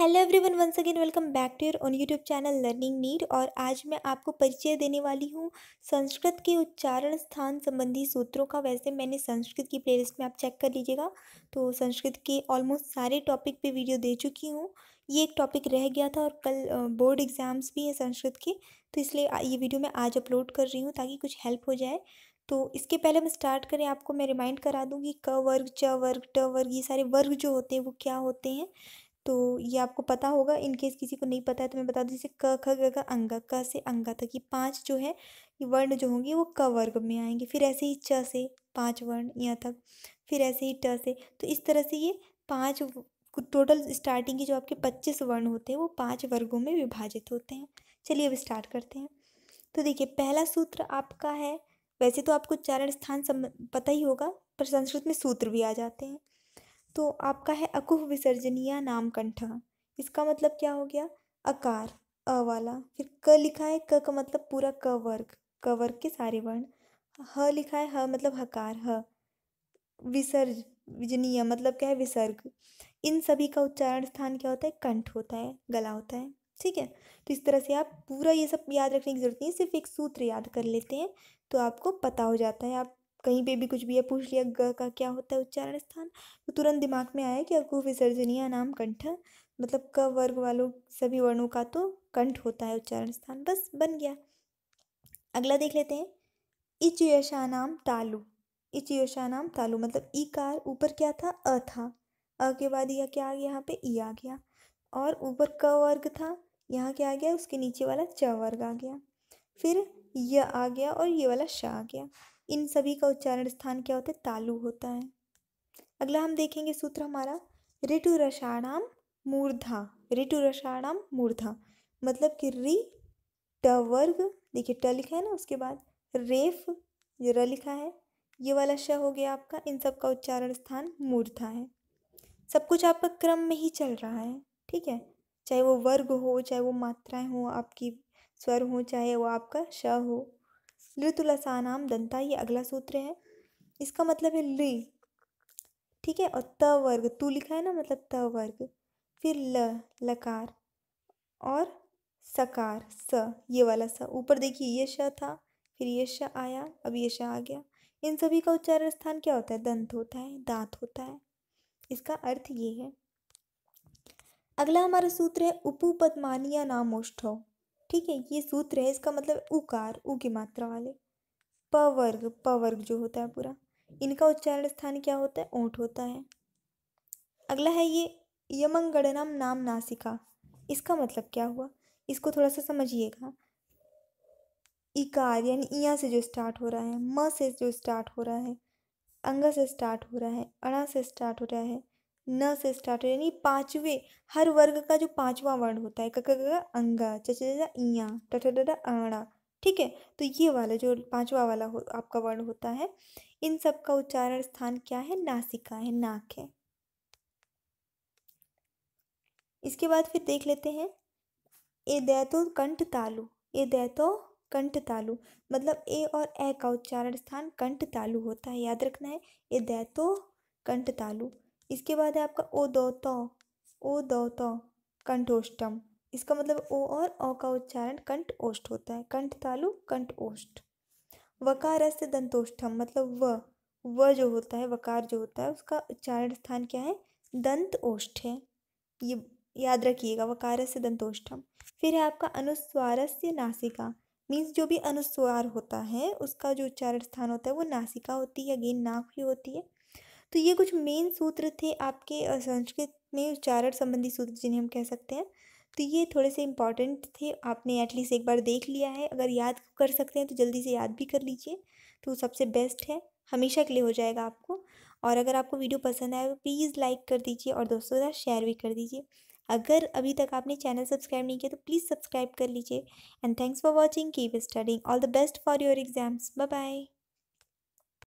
Hello everyone, once again welcome back to your on YouTube channel learning need. और आज मैं आपको परिचय देने वाली हूँ संस्कृत के उच्चारण स्थान संबंधी सूत्रों का। वैसे मैंने संस्कृत की प्लेलिस्ट में आप चेक कर लीजिएगा, तो संस्कृत के ऑलमोस्ट सारे टॉपिक पे वीडियो दे चुकी हूँ। ये एक टॉपिक रह गया था और कल बोर्ड एग्ज़ाम्स भी हैं संस्कृत के, तो इसलिए ये वीडियो मैं आज अपलोड कर रही हूँ ताकि कुछ हेल्प हो जाए। तो इसके पहले हम स्टार्ट करें, आपको मैं रिमाइंड करा दूँ कि क वर्ग, च वर्ग, ट वर्ग, ये सारे वर्ग जो होते हैं वो क्या होते हैं। तो ये आपको पता होगा। इन केस किसी को नहीं पता है तो मैं बता दूँ, जैसे क ख ग घ अंग, क से अंगा तक ये 5 जो है ये वर्ण जो होंगे वो क वर्ग में आएंगे। फिर ऐसे ही च से 5 वर्ण यहाँ तक, फिर ऐसे ही ट से। तो इस तरह से ये 5 टोटल स्टार्टिंग के जो आपके 25 वर्ण होते हैं वो 5 वर्गों में विभाजित होते हैं। चलिए अब स्टार्ट करते हैं। तो देखिए, पहला सूत्र आपका है, वैसे तो आपको उच्चारण स्थान पता ही होगा, पर संस्कृत में सूत्र भी आ जाते हैं। तो आपका है अकुह विसर्जनीय नाम कंठ। इसका मतलब क्या हो गया? अकार, अ वाला। फिर क लिखा है, क का मतलब पूरा क वर्ग के सारे वर्ण। ह लिखा है, ह मतलब हकार, ह। विसर्जनीय मतलब क्या है? विसर्ग। इन सभी का उच्चारण स्थान क्या होता है? कंठ होता है, गला होता है। ठीक है, तो इस तरह से आप पूरा ये सब याद रखने की जरूरत नहीं है, सिर्फ एक सूत्र याद कर लेते हैं तो आपको पता हो जाता है। आप कहीं पे भी कुछ भी है पूछ लिया, ग का क्या होता है उच्चारण स्थान, तो तुरंत दिमाग में आया कि अकुह विसर्जनीय नाम कंठ, मतलब क वर्ग वालों सभी वर्णों का तो कंठ होता है उच्चारण स्थान। बस बन गया। अगला देख लेते हैं। इच यशानाम तालु। इच यशानाम तालु मतलब ईकार, ऊपर क्या था? अ था, अ के बाद यह क्या आ गया? यहाँ पे ई आ गया। और ऊपर क वर्ग था, यहाँ क्या आ गया? उसके नीचे वाला च वर्ग आ गया। फिर य आ गया और ये वाला श आ गया। इन सभी का उच्चारण स्थान क्या होता है? तालु होता है। अगला हम देखेंगे सूत्र हमारा, ऋतु रसाणाम मूर्धा। ऋतु रसाणाम मूर्धा मतलब कि रि ट वर्ग, देखिए ट लिखा है ना, उसके बाद रेफ, ये र लिखा है, ये वाला श हो गया आपका। इन सब का उच्चारण स्थान मूर्धा है। सब कुछ आपका क्रम में ही चल रहा है, ठीक है, चाहे वो वर्ग हो, चाहे वो मात्राएं हो, आपकी स्वर हो, चाहे वो आपका श हो। ऋतुलसानाम दंता, ये अगला सूत्र है। इसका मतलब है लि, ठीक है, और त वर्ग, तू लिखा है ना, मतलब त वर्ग। फिर ल लकार और सकार स, ये वाला स। ऊपर देखिए ये श था, फिर ये श आया, अब ये श आ गया। इन सभी का उच्चारण स्थान क्या होता है? दंत होता है, दांत होता है। इसका अर्थ ये है। अगला हमारा सूत्र है उपपद्मानीय नामोष्ठव। ठीक है, ये सूत्र है, इसका मतलब उकार, उ की मात्रा वाले। प वर्ग जो होता है पूरा, इनका उच्चारण स्थान क्या होता है? ओंठ होता है। अगला है ये यमंगड़नम नाम नासिका। इसका मतलब क्या हुआ? इसको थोड़ा सा समझिएगा। इकार यानी इया से जो स्टार्ट हो रहा है, म से जो स्टार्ट हो रहा है, अंग से स्टार्ट हो रहा है, अणा से स्टार्ट हो रहा है, न से स्टार्ट हो रहा है, यानी पांचवे, हर वर्ग का जो पांचवा वर्ण होता है, क ख ग अंग, च च ज इया, ट ठ ड ढ अणा। ठीक है, तो ये वाला जो पांचवा वाला आपका वर्ण होता है, इन सब का उच्चारण स्थान क्या है? नासिका है, नाक है। इसके बाद फिर देख लेते हैं ए दैतो कंठ तालु। ए दैतो कंठ तालु मतलब ए और ए का उच्चारण स्थान कंठ तालु होता है, याद रखना है। ए दैतो कंठ तालु। इसके बाद है आपका ओ दो तो कंठोष्टम। इसका मतलब ओ और औ का उच्चारण कंठ ओष्ठ होता है, कंठ तालु कंठ ओष्ठ। वकार से दंतोष्ठम मतलब व जो होता है, वकार जो होता है, उसका उच्चारण स्थान क्या है? दंत ओष्ठ है। ये याद रखिएगा, वकार से दंतोष्ठम। फिर है आपका अनुस्वारस्य नासिका, मीन्स जो भी अनुस्वार होता है उसका जो उच्चारण स्थान होता है वो नासिका होती है, अगेन नाक ही होती है। तो ये कुछ मेन सूत्र थे आपके संस्कृत में उच्चारण संबंधी सूत्र, जिन्हें हम कह सकते हैं। तो ये थोड़े से इंपॉर्टेंट थे, आपने एटलीस्ट एक बार देख लिया है। अगर याद कर सकते हैं तो जल्दी से याद भी कर लीजिए, तो सबसे बेस्ट है, हमेशा के लिए हो जाएगा आपको। और अगर आपको वीडियो पसंद आए तो प्लीज़ लाइक कर दीजिए और दोस्तों के साथ शेयर भी कर दीजिए। अगर अभी तक आपने चैनल सब्सक्राइब नहीं किया तो प्लीज़ सब्सक्राइब कर लीजिए। And thanks for watching, keep studying, all the best for your exams, bye bye.